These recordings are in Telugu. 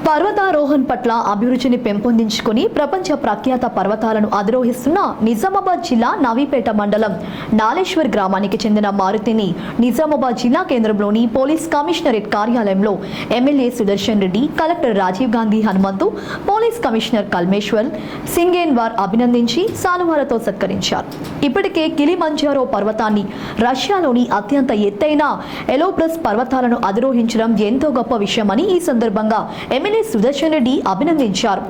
పర్వతారోహణ్ పట్ల అభిరుచిని పెంపొందించుకుని ప్రపంచ ప్రఖ్యాత పర్వతాలను అధిరోహిస్తున్న నిజామాబాద్ జిల్లా నవీపేట మండలం నాలేశ్వర్ గ్రామానికి చెందిన మారుతిని నిజామాబాద్ జిల్లా కేంద్రంలోని పోలీస్ కమిషనరేట్ కార్యాలయంలో MLA Sudarshan Reddy, collector Rajiv Gandhi Hanumantu, police commissioner Kalmeshwar Singenwar అభినందించి సాలువాలతో సత్కరించారు. ఇప్పటికే కిలిమంజారో పర్వతాన్ని, రష్యాలోని అత్యంత ఎత్తైన ఎలోబ్రస్ పర్వతాలను అధిరోహించడం ఎంతో గొప్ప విషయమని ఈ సందర్భంగా ఎమ్మెల్యే సుదర్శన్ రెడ్డి అభినందించారు.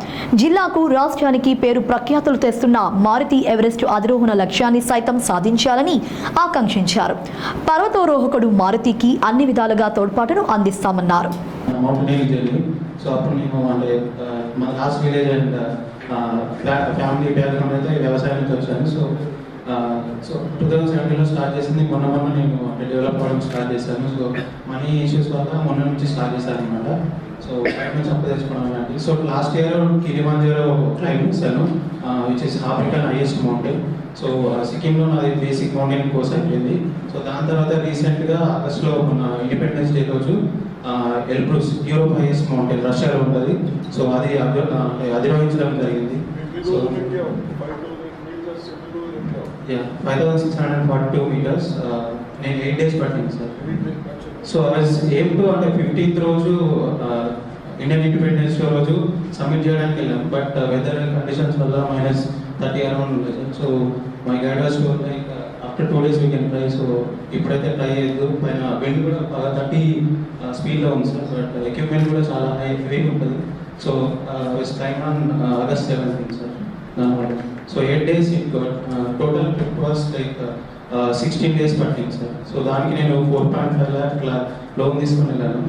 జిల్లాకు, రాష్ట్రానికి పేరు ప్రఖ్యాతులు తెస్తున్న మారుతి ఎవరెస్ట్ అధిరోహణ లక్ష్యాన్ని సైతం సాధించాలని ఆకాంక్షించారు. పర్వతారోహకుడు మారుతికి అన్ని విధాలుగా తోడ్పాటును అందిస్తామన్నారు. సో 2017లో స్టార్ట్ చేసింది. మొన్న నేను డెవలప్ అవ్వడం స్టార్ట్ చేశాను. సో మనీ ఇష్యూస్ వల్ల మొన్న నుంచి స్టార్ట్ చేశాను అనమాట. సో బయట నుంచి అప్పు తెచ్చుకోవడం లాంటి. So last year Kilimanjaro climb చేశాను, which is African highest mountain. So సిక్కింలో నాది బేసిక్ మౌంటైన్ కోర్స్ అయిపోయింది. సో దాని తర్వాత రీసెంట్గా ఆగస్ట్లో మన ఇండిపెండెన్స్ డే రోజు ఎల్బ్రూస్, యూరోప్ హైయెస్ట్ మౌంటైన్, రష్యాలో ఉంటుంది. సో అది అధిరోహించడం జరిగింది. So 5,642 meters. నేను 8 days పట్టింది సార్. సో ఏం టు అంటే 15th రోజు ఇండియన్ ఇండిపెండెన్స్ డే రోజు సబ్మిట్ చేయడానికి వెళ్ళాం. బట్ వెదర్ కండిషన్స్ వల్ల -30 అరౌండ్ ఉంది sir. So my guide was to like after 2 days we can try. So ఇప్పుడైతే ట్రై చేయలేదు. పైన విండ్ కూడా 30 స్పీడ్లో ఉంది సార్. బట్ ఎక్విప్మెంట్ కూడా చాలా హెవీగా ఉంటుంది. So time on August 17th sir. So 8 days it total trip was like 16 days పట్టింది సార్. సో దానికి నేను 4.5 lakh లోన్ తీసుకుని వెళ్ళాను.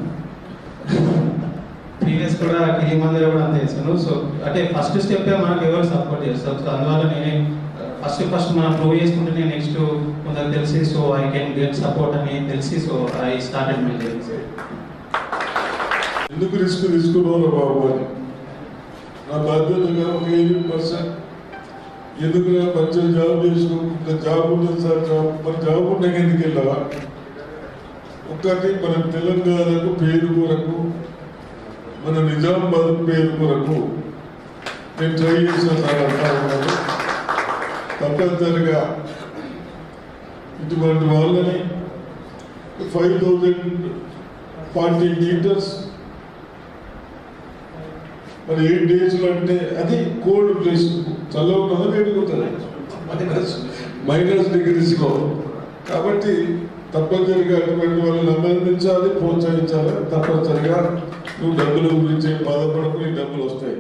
ప్రీవియస్ కూడా కిలిమంజారో కూడా అంతే చేశాను. సో అంటే ఫస్ట్ స్టెప్ మనకు ఎవరు సపోర్ట్ చేస్తారు. సో అందువల్ల నేనే ఫస్ట్ మనం ప్రూవ్ చేసుకుంటే నెక్స్ట్ కొందరు తెలిసి so I can get support అని తెలిసి so I started my journey sir. ఎందుకు తీసుకున్నారో బాబు అని నా బాధ్యతగా ఒక 80% ఎందుకు మంచిగా జాబ్ చేసుకుంటే జాబ్ ఉంటుంది సార్. జాబ్ ఉండక ఎందుకు వెళ్ళావా? ఒకటి మన తెలంగాణకు పేరు కొరకు, మన నిజామాబాద్ పేరు కొరకు నేను ట్రై చేసిన సార్ అంటారు. తప్పనిసరిగా ఇటువంటి వాళ్ళని 5,040 meters మరి 8 days అంటే అది కోల్డ్ ప్లేస్, చల్లగా ఉన్నదా వేడుకుంటుంది, -degreesలో. కాబట్టి తప్పనిసరిగా అటువంటి వాళ్ళని అభినందించాలి, ప్రోత్సహించాలి. తప్పనిసరిగా నువ్వు డబ్బుల గురించి బాధపడకు, నీ డబ్బులు వస్తాయి.